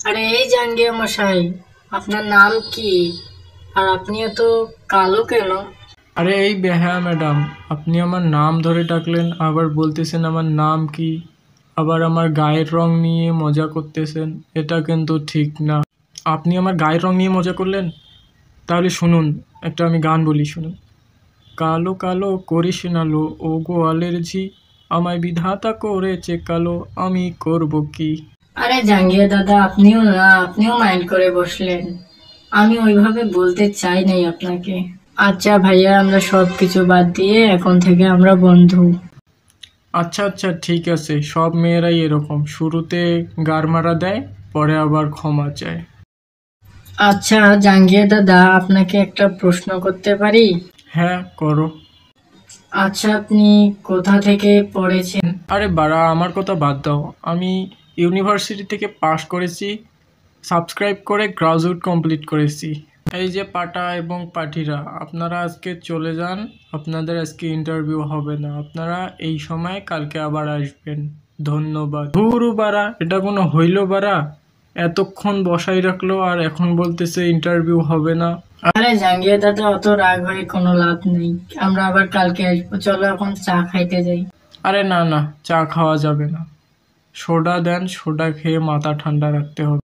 আরে এই জাঙ্গিয়া মশাই, আপনার নাম কি? আর আপনি এত কালো কেন? আরে এই বেহায়া ম্যাডাম, আপনি আমার নাম ধরে ডাকলেন, আবার বলতেছেন আমার নাম কি, আবার আমার গায়ের রং নিয়ে মজা করতেছেন। এটা কিন্তু ঠিক না। আপনি আমার গায়ের রং নিয়ে মজা করলেন। তাহলে শুনুন, একটা আমি গান বলি, শুনুন। কালো কালো করিস না লো, ও গো অ্যালার্জি, আমায় বিধাতা করেছে কালো, আমি করব কি? আরে জাঙ্গিয়া দাদা, আপনিও মাইন্ড করে বসলেন। আমি ওইভাবে বলতে চাই নাই আপনাকে। আচ্ছা ভাইয়া, আমরা সবকিছু বাদ দিয়ে এখন থেকে আমরা বন্ধু। আচ্ছা আচ্ছা, ঠিক আছে। সব মেয়েরাই এরকম, শুরুতে গার মারা দেয়, পরে আবার ক্ষমা চায়। আচ্ছা জাঙ্গিয়া দাদা, আপনাকে একটা প্রশ্ন করতে পারি? হ্যাঁ, করো। আচ্ছা, আপনি কোথা থেকে পড়েছেন? আরে বাড়া, আমার কথা বাদ দাও। আমি ইউনিভার্সিটি থেকে পাশ করেছি, সাবস্ক্রাইব করে গ্রাজুয়েট কমপ্লিট করেছি। এই যে পাটা এবং পাঠিরা, আপনারা আজকে চলে যান। আপনাদের আজকে ইন্টারভিউ হবে না। আপনারা এই সময় কালকে আবার আসবেন। ধন্যবাদ। ধুরু বাড়া, এটা কোনো হইল বাড়া? এতক্ষণ বসাই রাখলো আর এখন বলতেছে ইন্টারভিউ হবে না। আরে জাঙ্গিয়া দাদা, অত রাগ হয়ে কোনো লাভ নেই। আমরা আবার কালকে আসবো। চলো এখন চা খাইতে যাই। আরে না না, চা খাওয়া যাবে না। সোডা দেন, সোডা খেয়ে মাথা ঠান্ডা রাখতে হবে।